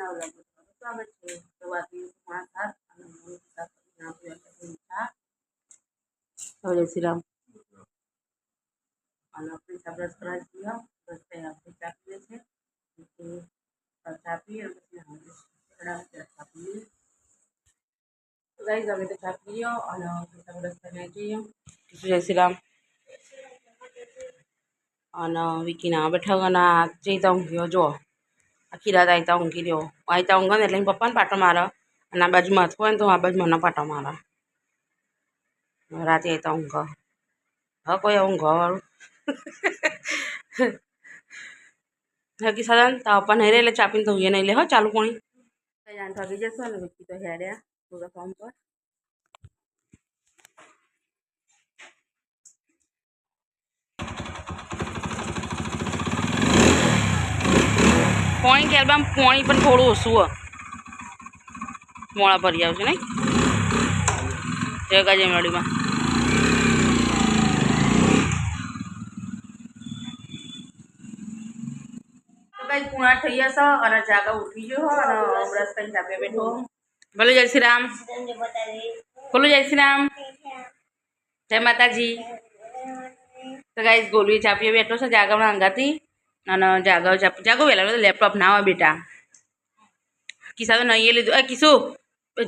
નવા વ્લોગમાં સ્વાગત છે. તો વાગી 6:30 અને હું જય શ્રી રામ અને આપણે બ્રશ કરાવી દીધો. બસ આપણે ચા પીએ છીએ. ચા પીએ પછી ચા પીએ ગાઈસ અમે તો ચા પીએ અને બ્રશ કરીને જઈએ. જય શ્રી રામ અને વિકીના બેઠા જઈતા ઊંઘ્યો જો આખી રાત આઈતા ઊંઘી રહ્યો. આઈતા ઊંઘે ને એટલે પપ્પાને પાટો મારે અને આ બાજુ માથું હોય ને તો આ બાજુ મને પાટો મારે. રાતે આઈતા ઊંઘ હા કોઈ ઊંઘવાળું હકી સદન તો પપ્પા નહીં રહે એટલે ચાપીને તો નહીં લે હો ચાલુ કોણી જાણ ભાગી જશો ને વિકી તો હેડ્યા પૂરા ફોર્મ પર પાણી કેલબામ પાણી પણ થોડું ઓછું મોડા ભરી આવશે નહીં જગાજે મેળીમાં તો કઈ પૂણા થઈ જશે અને જાગા ઉઠી ગયો અને બ્રશ કરીને ચાપે બેઠો. બોલો જય શ્રી રામ બોલો જય શ્રી રામ જય માતાજી. તો ગાઈસ ગોલવી ચાપીએ બેઠો છે જાગવના અંગાથી અને જાગો વહેલા લેપટોપ ના હોય બેટા. કિસ્સા તો નહીં લીધું એ કિસ્સું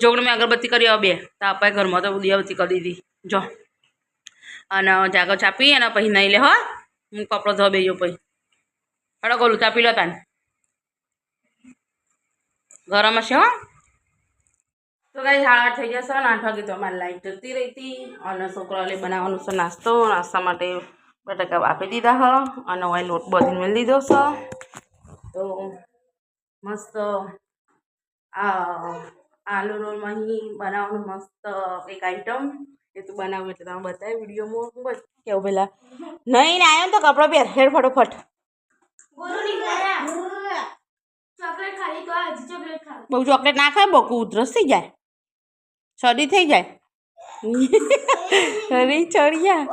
જોગણ મેં અગરબત્તી કરી બે તો આપણે ઘરમાં તો દિયાબત્તી કરી દીધી જો અને જાગો ચાપી અને પછી નહીં લે હો હું કપડો ધો બેજો પછી હડો ગોલું ચાપી લો તાન ગરમ હશે હો. તો કઈ 8:30 થઈ જશે અને 8 વાગે તો અમારી લાઈટ જતી રહી હતી અને છોકરાઓને બનાવવાનું છે નાસ્તો. નાસ્તા માટે બટાકા આપી દીધા હ અને હવે લોટ બધીને મેળ દીધો છે. તો મસ્ત આલુ રોલમાં બનાવવાનું મસ્ત એક આઈટમ એ તું બનાવું એટલે તમે બતાવી વિડીયોમાં બસ કેવું પેલા નહીં ને આવ્યો ને તો કપડો પહેર હેડ ફટોફટ બહુ ચોકલેટ ના ખાય બકુ ઉધરસ થઈ જાય શરદી થઈ જાય અરે ચડિયા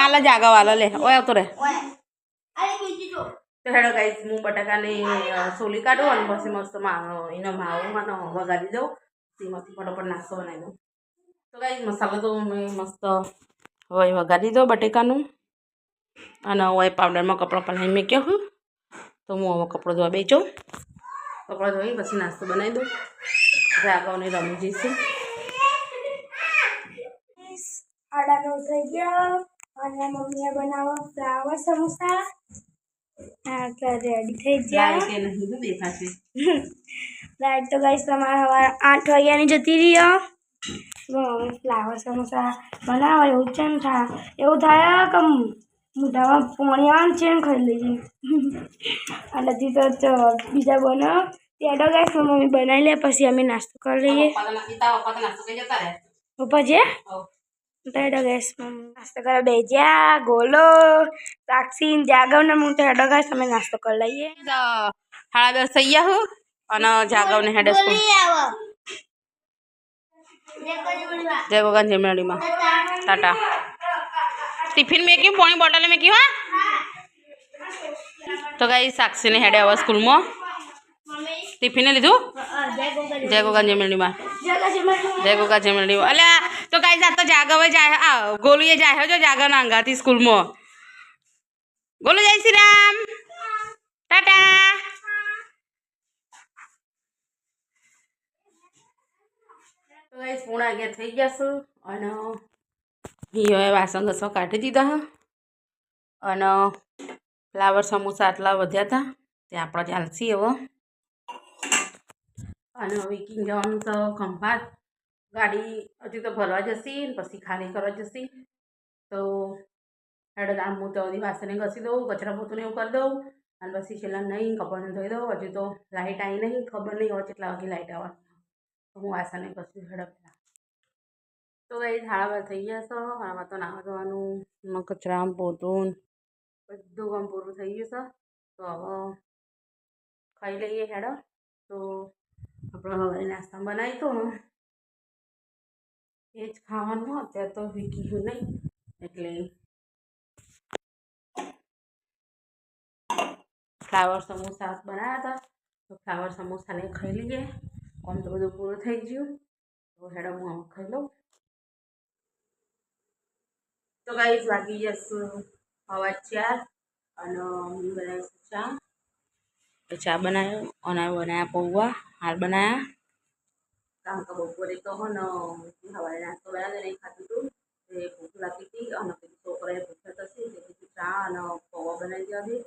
આલા જાગા વાલા લે ઓય આવતો રે તો હેડો ગાઈસ હું બટાકાની સોલી કાઢું અને પછી મસ્ત એનો માવો વગાડી દઉં તેમાંથી ફટોફટ નાસ્તો બનાવી દઉં. તો ગાઈસ મસાલો તો મેં મસ્ત હવે વગાડી દઉં બટેકાનું અને હવે પાવડરમાં કપડાં પલાળી મેં હું તો હું હવે કપડો ધોવા બેચો કપડાં ધોઈ પછી નાસ્તો બનાવી દઉં જાગાઓને રમી જઈશું. 8:09 થઈ ગયા અને મમ્મીએ બનાવો ફ્લાવર સમોસા રેડી થઈ ગયા. લાઈટ તો ગાઈસ તમારે સવારે 8 વાગ્યાની જતી રહી. ફ્લાવર સમોસા બનાવો એવું છે ને એવું થાય કે મોઢામાં પાણી આવે છે ને ખાઈ લઈએ આનાથી તો બીજા બનાવો તેડો ગાઈસ મમ્મી બનાવી લે પછી અમે નાસ્તો કરી લઈએ. પપ્પા છે હેડો ગેસ નાસ્તો કરવા બેજ્યા ગોલો સાક્ષી જાગવને હું તો હેડો ગેસ અમે નાસ્તો કરી લઈએ. 10:30 થઈ ગયા હું અને જાગવને હેડે સ્કૂલ જય ગોગા જય મેળીમાં ટાટા ટિફિન મેં પાણી બોટલ મેં હા. તો ગાઈ સાક્ષીને હેડે હવે સ્કૂલમાં ટિફિને લીધું જય ગોગા જય મેળીમાં જય ગોગા જય મેળીમાં અલ્યા તો ગાઈ જાત તો જાગવે જાય ગોલુએ જાય જો જાગરના અંગાથી સ્કૂલમાં ગોલું જય શ્રી રામ ટાટા. તો ગાઈસ 11:30 થઈ ગયા છું અને હવે વાસણ ઘસવા કાઢી દીધા અને ફ્લાવર સમોસા આટલા વધ્યા હતા તે આપણે ચાલશી હવે અને વિકિંગ જવાનું તો ખંભાત ગાડી હજી તો ભરવા જશે પછી ખાલી કરવા જશે. તો હેડો આમ હું તો બધી વાસણે ઘસી દઉં કચરા પોતું એવું કરી દઉં અને પછી છેલ્લા નહીં કપડાને ધોઈ દઉં. હજી તો લાઇટ આવી નહીં ખબર નહીં હોય કેટલા વાગે લાઇટ આવે તો હું વાસણે ઘસી હેડો પહેલાં. તો એ 8:30 થઈ ગયા છો આમાં તો નાવા ધોવાનું કચરા પોતું બધું કામ પૂરું થઈ ગયું છે. તો હવે ખાઈ લઈએ હેડો. તો આપણે હવે નાસ્તા બનાવી તો એ જ ખાવાનું અત્યારે તો વીકી નહીં એટલે ફ્લાવર સમોસા બનાવ્યા હતા તો ફ્લાવર સમોસાને ખાઈ લઈએ. આમ તો બધું પૂરું થઈ ગયું. તો હેડો હું આમ ખાઈ લઉં. તો ગાઈસ વાગી જશે 4:15 અને મમ્મી બનાવીશું ચા. તો ચા બનાવ્યો અને બનાવ્યા પૌવા હાલ બનાવ્યા. કારણ કે બપોરે તો હો ને સવારે નાસ્તો બનાવ્યો નહીં ખાધું હતું. એ ભૂખ લાગી હતી અને છોકરાએ ભૂખ્યા થશે એટલે ચા અને પૌવા બનાવી દેવા.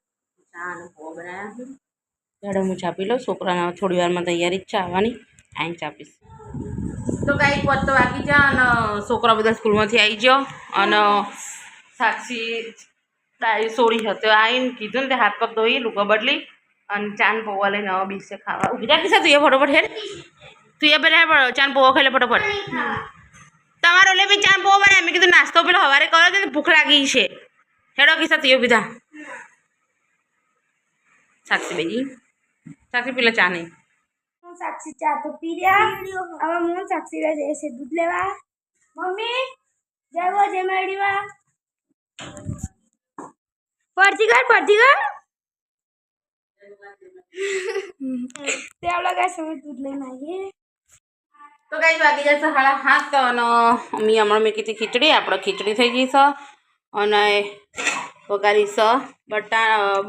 ચા અને પૌવા બનાવ્યા છે. ત્યારે હું ચા પી લઉં. છોકરાને થોડી વારમાં તૈયારી જ છે આવવાની. આઈને ચા પીશ. તો કાંઈ પોત તો વાગી જા અને છોકરા બધા સ્કૂલમાંથી આવી ગયો અને સાક્ષી ડાળી સોરી હતી આવીને કીધું ને તે હાથ પગ ધોઈ લુગા બદલી અને ચાન પૌવા લઈને આવા બીસે ખાવા ઉભી રાખી તું એ ફટોફટ હેડ તું એ બધા ચાન પૌવા ખાઈ લે ફટોફટ. તમારો લે બી ચાન પૌવા બનાવે. મેં કીધું નાસ્તો પેલો સવારે કર્યો તો ભૂખ લાગી છે. હેડો કિસ્સા તું એ બીધા સાક્ષી બેજી સાક્ષી પેલા ચા નહીં. સાક્ષી ચા તો પી રહ્યા. હવે હું સાક્ષી જશે દૂધ લેવા. મમ્મી જવો જે મેળીમાં પડતી કર તે આપણા કાંઈ સમય દૂધ લઈને આવીએ. તો કાંઈ વાગી જશે 7:30 અને મમ્મી હમણાં મેં કીધી ખીચડી આપણે ખીચડી થઈ ગઈ છે અને વઘારી છે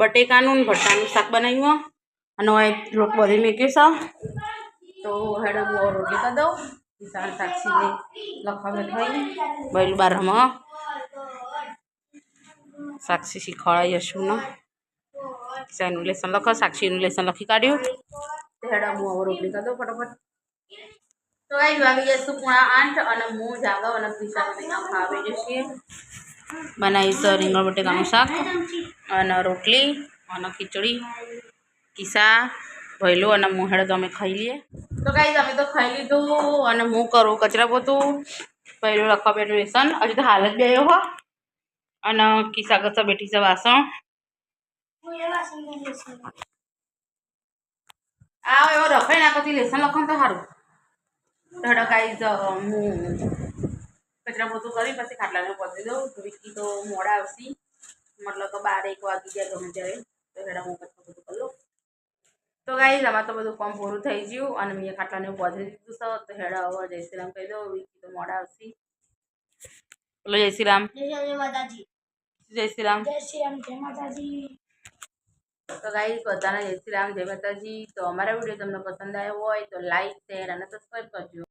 બટેકાનું ને ભટ્ટાનું શાક બનાવ્યું અને હવે લોટ બધી મૂક્યું છે. તો હેડો હું રોટલી કરી દઉં. કિસાન સાક્ષીને લખવા બેઠી બહેલું બારમાં સાક્ષી શીખવાડા યશુને કિસાનનું લેસન લખો. સાક્ષીનું લેસન લખી કાઢ્યું. તો હેડો હું હવે રોટલી કરી દઉં ફટાફટ. તો એ જ વાગી જઈશું 8:30 અને હું જાગો અને કિસાન ખાવી જશે. બનાવીશ રીંગણ બટેકાનું શાક અને રોટલી અને ખીચડી. કિસ્સા ભયલું અને હું હેડો તો અમે ખાઈ લઈએ. તો કાંઈ અમે તો ખાઈ લીધું અને હું કરું કચરા પોતું. પહેલું લખવા બેઠું લેસન હજુ તો હાલ જ બેહ્યો હો અને કિસ્સા કચા બેઠી છે વાસણ. આ એવો રખાઈ નાખોથી લેસન લખવાનું તો સારું. હેડો કાંઈ હું કચરા પોતું કરી પછી ખાટલાને પતી દઉં. વિકી તો મોડા આવશે મતલબ તો 12-1 વાગી જાય ગમે ત્યારે. તો હેડા હું કચરા પોતું કરી લઉં. તો ગાઈઝ આમાં તો બધું કામ પૂરું થઈ ગયું અને મેં ખાટલાને પધરી દીધું છે. તો હેડા હવે જય શ્રી રામ કહી દઉં. વિકી તો મોડા આવશે. બોલો જય શ્રી રામ. જય માતાજી. જય શ્રી રામ. જય શ્રી રામ. જય માતાજી. તો ગાઈઝ બધાને જય શ્રી રામ જય માતાજી. તો અમારા વિડીયો તમને પસંદ આવ્યો હોય તો લાઈક શેર અને સબસ્ક્રાઈબ કરજો.